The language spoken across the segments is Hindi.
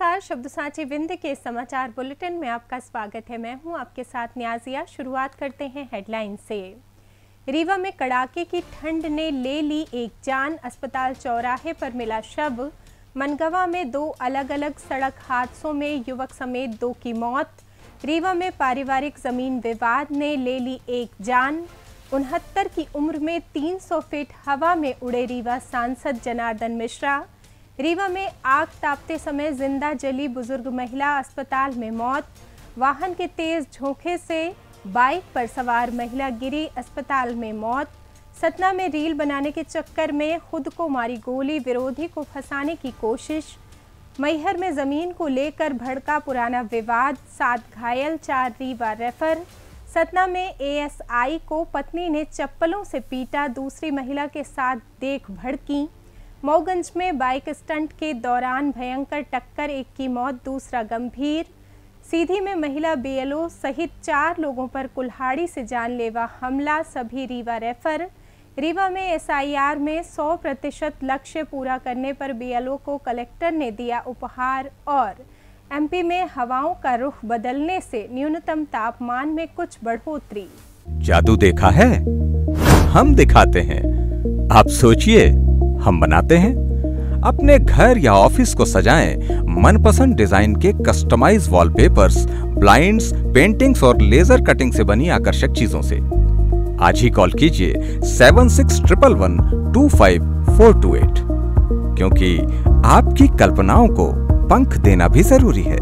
नमस्कार, शब्द साची विंध्य के समाचार बुलेटिन में आपका स्वागत है। मैं हूं आपके साथ न्याजिया। शुरुआत करते हैं हेडलाइन से। रीवा में कड़ाके की ठंड ने ले ली एक जान, अस्पताल चौराहे पर मिला शव। मनगवा में 2 अलग अलग सड़क हादसों में युवक समेत 2 की मौत। रीवा में पारिवारिक जमीन विवाद ने ले ली एक जान। 69 की उम्र में 300 फीट हवा में उड़े रीवा सांसद जनार्दन मिश्रा। रीवा में आग तापते समय जिंदा जली बुजुर्ग महिला, अस्पताल में मौत। वाहन के तेज झोंके से बाइक पर सवार महिला गिरी, अस्पताल में मौत। सतना में रील बनाने के चक्कर में खुद को मारी गोली, विरोधी को फंसाने की कोशिश। मैहर में जमीन को लेकर भड़का पुराना विवाद, 7 घायल, 4 रीवा रेफर। सतना में एएसआई को पत्नी ने चप्पलों से पीटा, दूसरी महिला के साथ देख भड़की। मऊगंज में बाइक स्टंट के दौरान भयंकर टक्कर, 1 की मौत, दूसरा गंभीर। सीधी में महिला बीएलओ सहित 4 लोगों पर कुल्हाड़ी से जानलेवा हमला, सभी रीवा रेफर। रीवा में एसआईआर में 100% लक्ष्य पूरा करने पर बीएलओ को कलेक्टर ने दिया उपहार। और एमपी में हवाओं का रुख बदलने से न्यूनतम तापमान में कुछ बढ़ोतरी। जादू देखा है, हम दिखाते हैं। आप सोचिए, हम बनाते हैं। अपने घर या ऑफिस को सजाएं मनपसंद डिजाइन के कस्टमाइज वॉलपेपर्स, ब्लाइंड्स, पेंटिंग्स और लेजर कटिंग से बनी आकर्षक चीजों से। आज ही कॉल कीजिए 7611125428, क्योंकि आपकी कल्पनाओं को पंख देना भी जरूरी है।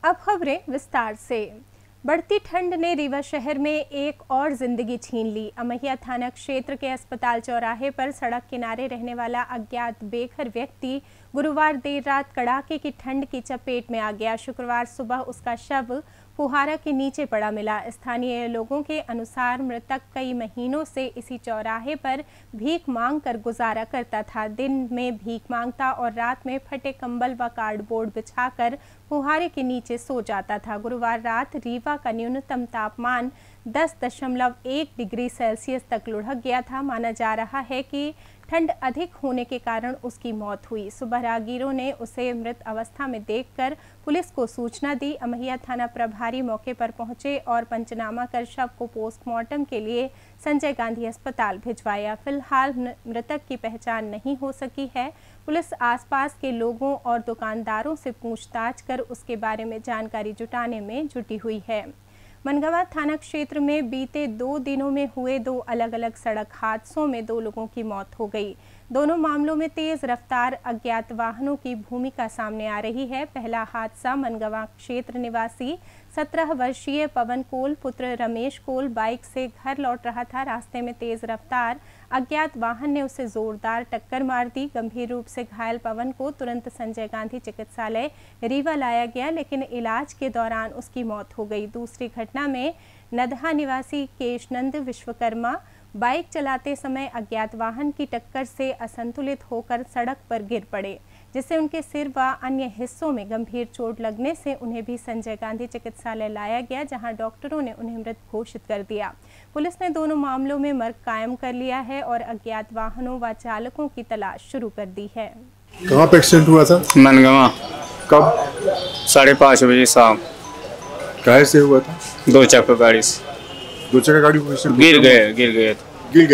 अब खबरें विस्तार से। बढ़ती ठंड ने रीवा शहर में एक और जिंदगी छीन ली। अमहिया थाना क्षेत्र के अस्पताल चौराहे पर सड़क किनारे रहने वाला अज्ञात बेघर व्यक्ति गुरुवार देर रात कड़ाके की ठंड की चपेट में आ गया। शुक्रवार सुबह उसका शव फुहारा के नीचे पड़ा मिला। स्थानीय लोगों के अनुसार मृतक कई महीनों से इसी चौराहे पर भीख मांग कर गुजारा करता था। दिन में भीख मांगता और रात में फटे कंबल व कार्डबोर्ड बिछाकर फुहारे के नीचे सो जाता था। गुरुवार रात रीवा का न्यूनतम तापमान 10.1 डिग्री सेल्सियस तक लुढ़क गया था। माना जा रहा है कि ठंड अधिक होने के कारण उसकी मौत हुई। सुबह राहगीरों ने उसे मृत अवस्था में देखकर पुलिस को सूचना दी। अमहिया थाना प्रभारी मौके पर पहुंचे और पंचनामा कर शव को पोस्टमार्टम के लिए संजय गांधी अस्पताल भिजवाया। फिलहाल मृतक की पहचान नहीं हो सकी है। पुलिस आसपास के लोगों और दुकानदारों से पूछताछ कर उसके बारे में जानकारी जुटाने में जुटी हुई है। मनगवा थाना क्षेत्र में बीते 2 दिनों में हुए 2 अलग अलग सड़क हादसों में 2 लोगों की मौत हो गई। दोनों मामलों में तेज रफ्तार अज्ञात वाहनों की भूमिका सामने आ रही है। पहला हादसा मनगवा क्षेत्र निवासी 17 वर्षीय पवन कोल पुत्र रमेश कोल बाइक से घर लौट रहा था। रास्ते में तेज रफ्तार अज्ञात वाहन ने उसे जोरदार टक्कर मार दी। गंभीर रूप से घायल पवन को तुरंत संजय गांधी चिकित्सालय रीवा लाया गया, लेकिन इलाज के दौरान उसकी मौत हो गई। दूसरी घटना में नदहा निवासी केशनंद विश्वकर्मा बाइक चलाते समय अज्ञात वाहन की टक्कर से असंतुलित होकर सड़क पर गिर पड़े, जिससे उनके सिर व अन्य हिस्सों में गंभीर चोट लगने से उन्हें भी संजय गांधी चिकित्सालय लाया गया, जहां डॉक्टरों ने उन्हें मृत घोषित कर दिया। पुलिस ने दोनों मामलों में मर्ग कायम कर लिया है और अज्ञात वाहनों व चालकों की तलाश शुरू कर दी है। कहाँ पे एक्सीडेंट हुआ था? मनगवा। कब? 5:30 बजे शाम। काहे से हुआ था? 2 चक्का गाड़ी से। 2 चक्का गाड़ी गिर गए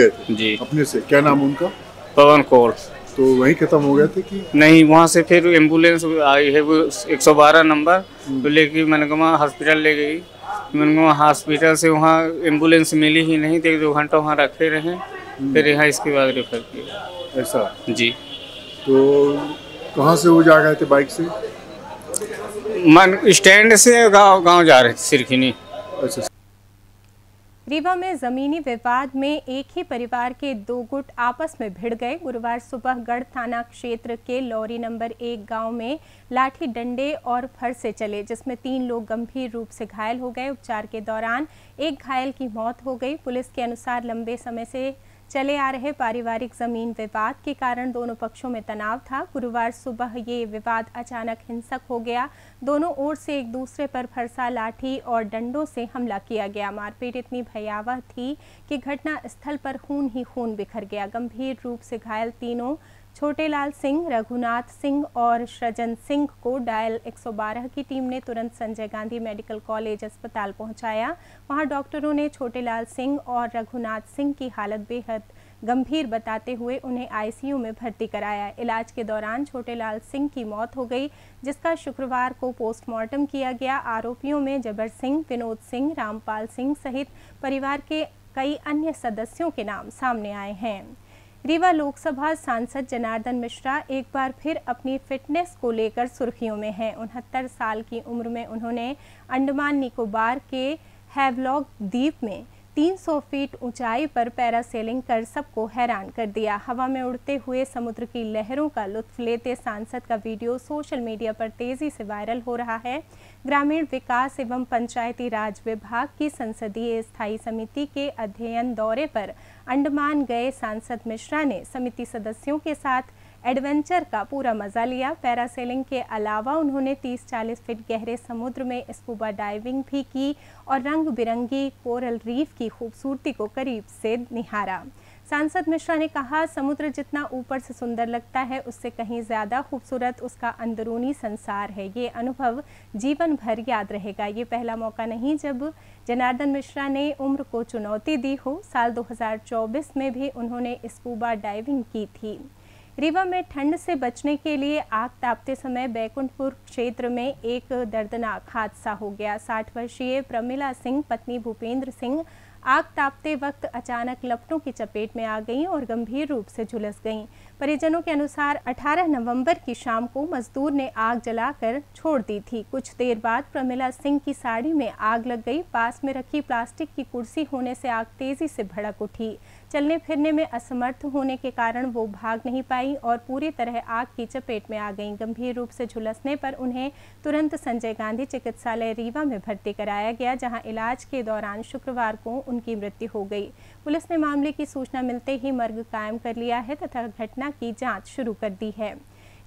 थे जी। अपने से? क्या नाम उनका? पवन कोल। तो वहीं खत्म हो गए थे कि नहीं? वहाँ से फिर एम्बुलेंस आई है, वो 112 नंबर तो लेके मनगवा हॉस्पिटल ले गई। मनगवा हॉस्पिटल से वहाँ एम्बुलेंस मिली ही नहीं, तो 1-2 घंटा वहाँ रखे रहे, फिर यहाँ इसके बाद रेफर किया। ऐसा जी। तो कहाँ से वो जा गए थे बाइक से? मन स्टैंड से गाँव जा रहे थे सिरखिनी। अच्छा। रीवा में जमीनी विवाद में एक ही परिवार के 2 गुट आपस में भिड़ गए। गुरुवार सुबह गढ़ थाना क्षेत्र के लौरी नंबर 1 गांव में लाठी डंडे और फरसे चले, जिसमें 3 लोग गंभीर रूप से घायल हो गए। उपचार के दौरान एक घायल की मौत हो गई। पुलिस के अनुसार लंबे समय से चले आ रहे पारिवारिक जमीन विवाद के कारण दोनों पक्षों में तनाव था। गुरुवार सुबह ये विवाद अचानक हिंसक हो गया। दोनों ओर से एक दूसरे पर फरसा, लाठी और डंडों से हमला किया गया। मारपीट इतनी भयावह थी कि घटना स्थल पर खून ही खून बिखर गया। गंभीर रूप से घायल तीनों छोटेलाल सिंह, रघुनाथ सिंह और सृजन सिंह को डायल 112 की टीम ने तुरंत संजय गांधी मेडिकल कॉलेज अस्पताल पहुंचाया। वहां डॉक्टरों ने छोटेलाल सिंह और रघुनाथ सिंह की हालत बेहद गंभीर बताते हुए उन्हें आईसीयू में भर्ती कराया। इलाज के दौरान छोटेलाल सिंह की मौत हो गई, जिसका शुक्रवार को पोस्टमार्टम किया गया। आरोपियों में जबर सिंह, विनोद सिंह, रामपाल सिंह सहित परिवार के कई अन्य सदस्यों के नाम सामने आए हैं। रीवा लोकसभा सांसद जनार्दन मिश्रा एक बार फिर अपनी फिटनेस को लेकर सुर्खियों में हैं। 69 साल की उम्र में उन्होंने अंडमान निकोबार के हैवलॉक द्वीप में 300 फीट ऊंचाई पर पैरासेलिंग कर सबको हैरान कर दिया। हवा में उड़ते हुए समुद्र की लहरों का लुत्फ लेते सांसद का वीडियो सोशल मीडिया पर तेजी से वायरल हो रहा है। ग्रामीण विकास एवं पंचायती राज विभाग की संसदीय स्थायी समिति के अध्ययन दौरे पर अंडमान गए सांसद मिश्रा ने समिति सदस्यों के साथ एडवेंचर का पूरा मजा लिया। पैरासेलिंग के अलावा उन्होंने 30-40 फीट गहरे समुद्र में स्कूबा डाइविंग भी की और रंग बिरंगी कोरल रीफ की खूबसूरती को करीब से निहारा। सांसद मिश्रा ने कहा, समुद्र जितना ऊपर से सुंदर लगता है, उससे कहीं ज्यादा खूबसूरत उसका अंदरूनी संसार है। ये अनुभव जीवन भर याद रहेगा। ये पहला मौका नहीं जब जनार्दन मिश्रा ने उम्र को चुनौती दी हो। साल 2024 में भी उन्होंने स्कूबा डाइविंग की थी। रीवा में ठंड से बचने के लिए आग तापते समय बैकुंठपुर क्षेत्र में एक दर्दनाक हादसा हो गया। 60 वर्षीय प्रमिला सिंह पत्नी भूपेंद्र सिंह आग तापते वक्त अचानक लपटों की चपेट में आ गईं और गंभीर रूप से झुलस गईं। परिजनों के अनुसार 18 नवंबर की शाम को मजदूर ने आग जलाकर छोड़ दी थी। कुछ देर बाद प्रमिला सिंह की साड़ी में आग लग गई। पास में रखी प्लास्टिक की कुर्सी होने से आग तेजी से भड़क उठी। चलने फिरने में असमर्थ होने के कारण वो भाग नहीं पाई और पूरी तरह आग की चपेट में आ गईं। गंभीर रूप से झुलसने पर उन्हें तुरंत संजय गांधी चिकित्सालय रीवा में भर्ती कराया गया, जहां इलाज के दौरान शुक्रवार को उनकी मृत्यु हो गई। पुलिस ने मामले की सूचना मिलते ही मर्ग कायम कर लिया है तथा घटना की जांच शुरू कर दी है।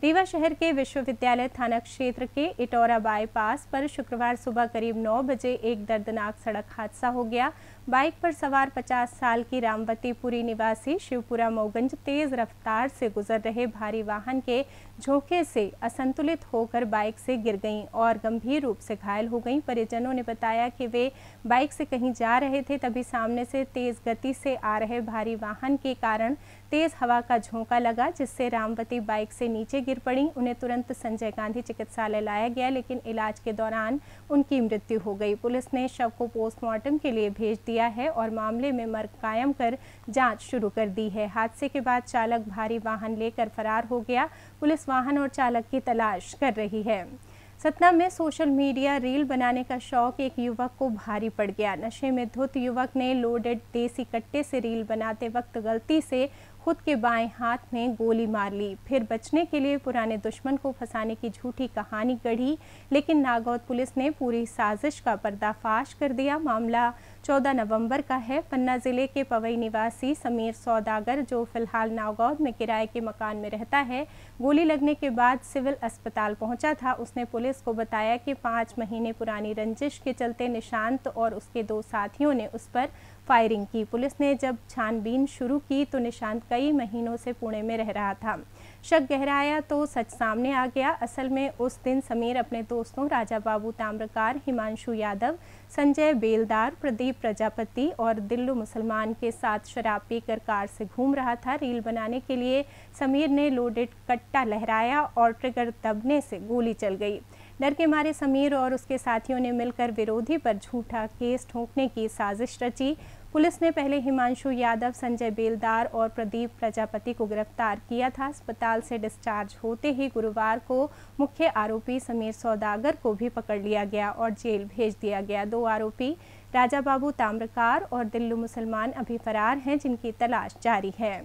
रीवा शहर के विश्वविद्यालय थाना क्षेत्र के इटौरा बाईपास पर शुक्रवार सुबह करीब 9 बजे एक दर्दनाक सड़क हादसा हो गया। बाइक पर सवार 50 साल की रामवतीपुरी निवासी शिवपुरा मोगंज तेज रफ्तार से गुजर रहे भारी वाहन के झोंके से असंतुलित होकर बाइक से गिर गईं और गंभीर रूप से घायल हो गईं। परिजनों ने बताया कि वे बाइक से कहीं जा रहे थे, तभी सामने से तेज गति से आ रहे भारी वाहन के कारण तेज हवा का झोंका लगा, जिससे रामवती बाइक से नीचे गिर पड़ी। उन्हें तुरंत संजय गांधी चिकित्सालय लाया गया, लेकिन इलाज के दौरान उनकी मृत्यु हो गई। पुलिस ने शव को पोस्टमार्टम के लिए भेज दिया है और मामले में मर्ग कायम कर जांच शुरू कर दी है। हादसे के बाद चालक भारी वाहन लेकर फरार हो गया। पुलिस वाहन और चालक की तलाश कर रही है। सतना में सोशल मीडिया रील बनाने का शौक एक युवक को भारी पड़ गया। नशे में धुत युवक ने लोडेड देसी कट्टे से रील बनाते वक्त गलती से खुद के बाएं हाथ में गोली मार ली। फिर बचने के लिए पुराने दुश्मन को फंसाने की झूठी कहानी गढ़ी, लेकिन नागौद पुलिस ने पूरी साजिश का पर्दाफाश कर दिया। मामला 14 नवंबर का है। पन्ना जिले के पवई निवासी समीर सौदागर, जो फिलहाल नागौद में किराए के मकान में रहता है, गोली लगने के बाद सिविल अस्पताल पहुंचा था। उसने पुलिस को बताया कि 5 महीने पुरानी रंजिश के चलते निशांत और उसके 2 साथियों ने उस पर फायरिंग की। पुलिस ने जब छानबीन शुरू की तो निशांत कई महीनों से पुणे में रह रहा था। शक गहराया तो सच सामने आ गया। असल में उस दिन समीर अपने दोस्तों राजा बाबू ताम्रकार, हिमांशु यादव, संजय बेलदार, प्रदीप प्रजापति और दिल्लू मुसलमान के साथ शराब पीकर कार से घूम रहा था। रील बनाने के लिए समीर ने लोडेड कट्टा लहराया और ट्रिगर दबने से गोली चल गई। डर के मारे समीर और उसके साथियों ने मिलकर विरोधी पर झूठा केस ठोंकने की साजिश रची। पुलिस ने पहले हिमांशु यादव, संजय बेलदार और प्रदीप प्रजापति को गिरफ्तार किया था। अस्पताल से डिस्चार्ज होते ही गुरुवार को मुख्य आरोपी समीर सौदागर को भी पकड़ लिया गया और जेल भेज दिया गया। 2 आरोपी राजा बाबू ताम्रकार और दिल्लू मुसलमान अभी फरार हैं, जिनकी तलाश जारी है।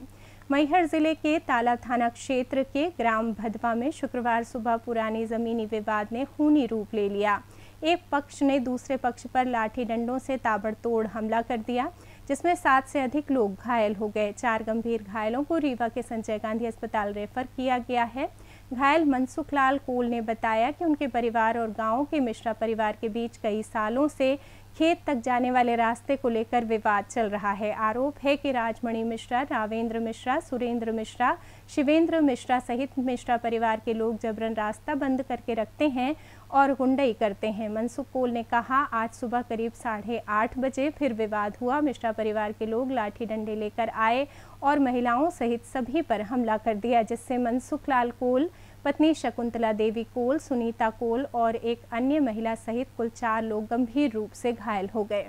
मैहर जिले के ताला थाना क्षेत्र के ग्राम भदवा में शुक्रवार सुबह पुरानी जमीनी विवाद ने खूनी रूप ले लिया। एक पक्ष ने दूसरे पक्ष पर लाठी डंडों से ताबड़तोड़ हमला कर दिया। जिसमें 7 से अधिक लोग घायल हो गए। 4 गंभीर घायलों को रीवा के संजय गांधी अस्पताल रेफर किया गया है। घायल मनसुख लाल कोल ने बताया कि उनके परिवार और गांव के मिश्रा परिवार के बीच कई सालों से खेत तक जाने वाले रास्ते को लेकर विवाद चल रहा है। आरोप है कि राजमणि मिश्रा, रावेंद्र मिश्रा, सुरेंद्र मिश्रा, शिवेंद्र मिश्रा सहित मिश्रा परिवार के लोग जबरन रास्ता बंद करके रखते हैं और गुंडई करते हैं। मनसुख कोल ने कहा, आज सुबह करीब 8:30 बजे फिर विवाद हुआ। मिश्रा परिवार के लोग लाठी डंडे लेकर आए और महिलाओं सहित सभी पर हमला कर दिया, जिससे मनसुख लाल कोल, पत्नी शकुंतला देवी कोल, सुनीता कोल और एक अन्य महिला सहित कुल 4 लोग गंभीर रूप से घायल हो गए।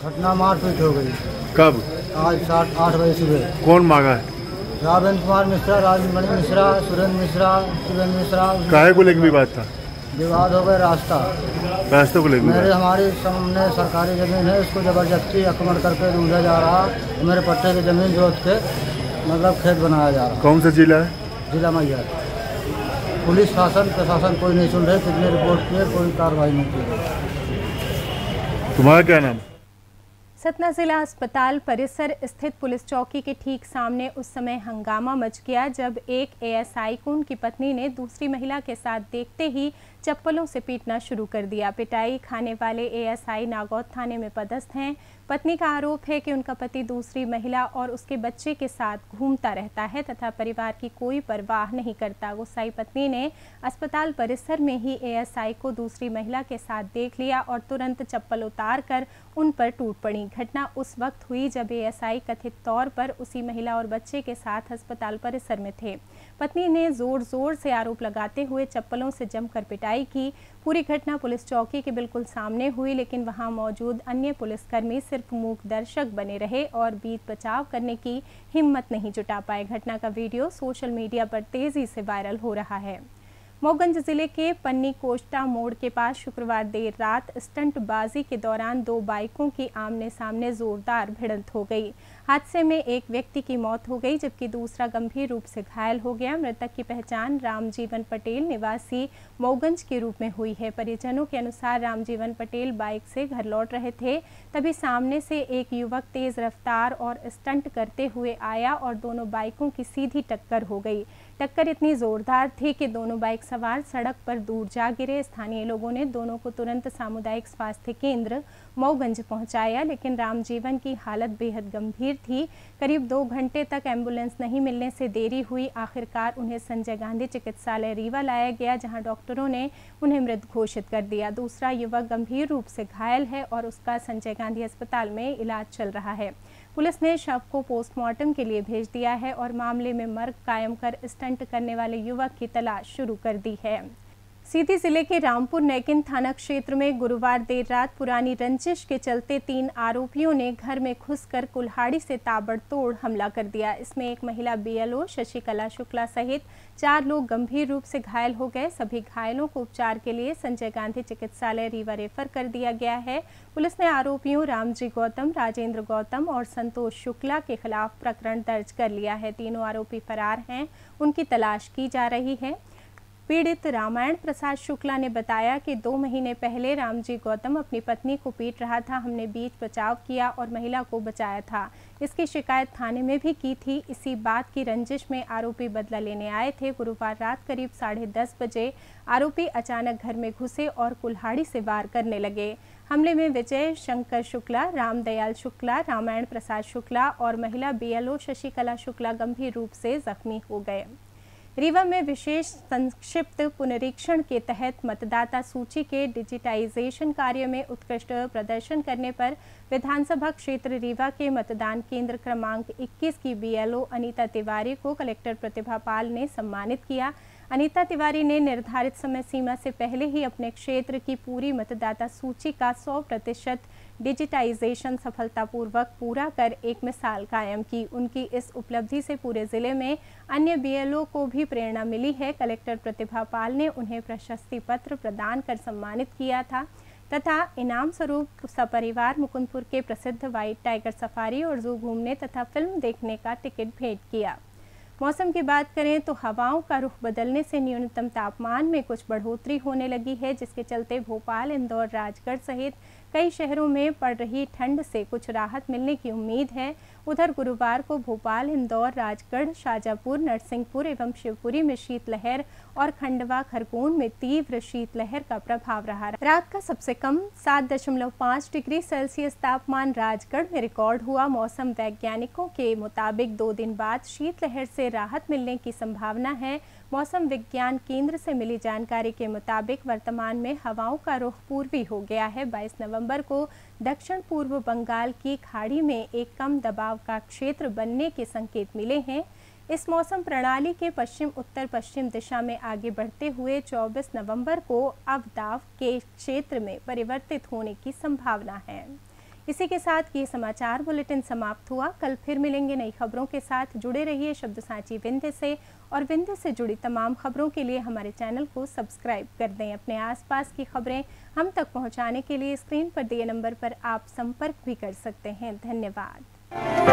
घटना मारपीट हो गई। कब? आज 8 बजे सुबह। कौन मांगा है? रावेंद्र कुमार मिश्रा, राजमणि मिश्रा, सुरेंद्र मिश्रा, शिवेंद्र मिश्रा। काहे को लेकर विवाद था? विवाद हो गए रास्ते को लेकर। हमारी सामने सरकारी जमीन है, उसको जबरदस्ती आक्रमण करके दूधा जा रहा। मेरे पट्टे की जमीन जोत के मतलब खेत बनाया जा रहा। कौन सा जिला है? जिला मैहर। पुलिस शासन प्रशासन कोई नहीं सुन रहे, कितने रिपोर्ट किए, कोई कार्रवाई नहीं की। तुम्हारा क्या नाम? सतना जिला अस्पताल परिसर स्थित पुलिस चौकी के ठीक सामने उस समय हंगामा मच गया जब एक एएसआई को उनकी पत्नी ने दूसरी महिला के साथ देखते ही चप्पलों से पीटना शुरू कर दिया। पिटाई खाने वाले एएसआई नागौद थाने में पदस्थ हैं। पत्नी का आरोप है कि उनका पति दूसरी महिला और उसके बच्चे के साथ घूमता रहता है तथा परिवार की कोई परवाह नहीं करता। गुस्साई पत्नी ने अस्पताल परिसर में ही एएसआई को दूसरी महिला के साथ देख लिया और तुरंत चप्पल उतार कर उन पर टूट पड़ी। घटना उस वक्त हुई जब एएसआई कथित तौर पर उसी महिला और बच्चे के साथ अस्पताल परिसर में थे। पत्नी ने जोर जोर से आरोप लगाते हुए चप्पलों से जमकर पिटाई की। पूरी घटना पुलिस चौकी के बिल्कुल सामने हुई, लेकिन वहां मौजूद अन्य पुलिसकर्मी सिर्फ मूक दर्शक बने रहे और बीच बचाव करने की हिम्मत नहीं जुटा पाए। घटना का वीडियो सोशल मीडिया पर तेजी से वायरल हो रहा है। मऊगंज जिले के पन्नी कोष्टा मोड़ के पास शुक्रवार देर रात स्टंटबाजी के दौरान 2 बाइकों की आमने सामने जोरदार भिड़ंत हो गई। हादसे में एक व्यक्ति की मौत हो गई जबकि दूसरा गंभीर रूप से घायल हो गया। मृतक की पहचान रामजीवन पटेल निवासी मऊगंज के रूप में हुई है। परिजनों के अनुसार रामजीवन पटेल बाइक से घर लौट रहे थे, तभी सामने से एक युवक तेज रफ्तार और स्टंट करते हुए आया और दोनों बाइकों की सीधी टक्कर हो गई। टक्कर इतनी जोरदार थी कि दोनों बाइक सवार सड़क पर दूर जा गिरे। स्थानीय लोगों ने दोनों को तुरंत सामुदायिक स्वास्थ्य केंद्र मऊगंज पहुंचाया, लेकिन रामजीवन की हालत बेहद गंभीर थी। करीब 2 घंटे तक एम्बुलेंस नहीं मिलने से देरी हुई। आखिरकार उन्हें संजय गांधी चिकित्सालय रीवा लाया गया, जहां डॉक्टरों ने उन्हें मृत घोषित कर दिया। दूसरा युवक गंभीर रूप से घायल है और उसका संजय गांधी अस्पताल में इलाज चल रहा है। पुलिस ने शव को पोस्टमार्टम के लिए भेज दिया है और मामले में मर्ग कायम कर स्टंट करने वाले युवक की तलाश शुरू कर दी है। सीधी जिले के रामपुर नैकिन थाना क्षेत्र में गुरुवार देर रात पुरानी रंजिश के चलते 3 आरोपियों ने घर में घुसकर कुल्हाड़ी से ताबड़तोड़ हमला कर दिया। इसमें एक महिला बीएलओ शशिकला शुक्ला सहित 4 लोग गंभीर रूप से घायल हो गए। सभी घायलों को उपचार के लिए संजय गांधी चिकित्सालय रीवा रेफर कर दिया गया है। पुलिस ने आरोपियों रामजी गौतम, राजेंद्र गौतम और संतोष शुक्ला के खिलाफ प्रकरण दर्ज कर लिया है। तीनों आरोपी फरार हैं, उनकी तलाश की जा रही है। पीड़ित रामायण प्रसाद शुक्ला ने बताया कि 2 महीने पहले रामजी गौतम अपनी पत्नी को पीट रहा था। हमने बीच बचाव किया और महिला को बचाया था। इसकी शिकायत थाने में भी की थी। इसी बात की रंजिश में आरोपी बदला लेने आए थे। गुरुवार रात करीब 10:30 बजे आरोपी अचानक घर में घुसे और कुल्हाड़ी से वार करने लगे। हमले में विजय शंकर शुक्ला, रामदयाल शुक्ला, रामायण प्रसाद शुक्ला और महिला बीएलओ शशिकला शुक्ला गंभीर रूप से जख्मी हो गए। रीवा में विशेष संक्षिप्त पुनरीक्षण के तहत मतदाता सूची के डिजिटाइजेशन कार्य में उत्कृष्ट प्रदर्शन करने पर विधानसभा क्षेत्र रीवा के मतदान केंद्र क्रमांक 21 की बीएलओ अनीता तिवारी को कलेक्टर प्रतिभा पाल ने सम्मानित किया। अनीता तिवारी ने निर्धारित समय सीमा से पहले ही अपने क्षेत्र की पूरी मतदाता सूची का 100% डिजिटाइजेशन सफलतापूर्वक पूरा कर एक मिसाल कायम की। उनकी इस उपलब्धि से पूरे जिले में अन्य बीएलओ को भी प्रेरणा मिली है। कलेक्टर प्रतिभा पाल ने उन्हें प्रशस्ति पत्र प्रदान कर सम्मानित किया था तथा इनाम स्वरूप सपरिवार मुकुंदपुर के प्रसिद्ध व्हाइट टाइगर सफारी और जू घूमने तथा फिल्म देखने का टिकट भेंट किया। मौसम की बात करें तो हवाओं का रुख बदलने से न्यूनतम तापमान में कुछ बढ़ोतरी होने लगी है, जिसके चलते भोपाल, इंदौर, राजगढ़ सहित कई शहरों में पड़ रही ठंड से कुछ राहत मिलने की उम्मीद है। उधर गुरुवार को भोपाल, इंदौर, राजगढ़, शाजापुर, नरसिंहपुर एवं शिवपुरी में शीतलहर और खंडवा, खरगोन में तीव्र शीतलहर का प्रभाव रहा। रात का सबसे कम 7.5 डिग्री सेल्सियस तापमान राजगढ़ में रिकॉर्ड हुआ। मौसम वैज्ञानिकों के मुताबिक 2 दिन बाद शीतलहर से राहत मिलने की संभावना है। मौसम विज्ञान केंद्र से मिली जानकारी के मुताबिक वर्तमान में हवाओं का रुख पूर्वी हो गया है। 22 नवंबर को दक्षिण पूर्व बंगाल की खाड़ी में एक कम दबाव का क्षेत्र बनने के संकेत मिले हैं। इस मौसम प्रणाली के पश्चिम उत्तर पश्चिम दिशा में आगे बढ़ते हुए 24 नवंबर को अवदाव के क्षेत्र में परिवर्तित होने की संभावना है। इसी के साथ ये समाचार बुलेटिन समाप्त हुआ। कल फिर मिलेंगे नई खबरों के साथ। जुड़े रहिए शब्दसाची विंध्य से और विंध्य से जुड़ी तमाम खबरों के लिए हमारे चैनल को सब्सक्राइब कर दें। अपने आसपास की खबरें हम तक पहुंचाने के लिए स्क्रीन पर दिए नंबर पर आप संपर्क भी कर सकते हैं। धन्यवाद।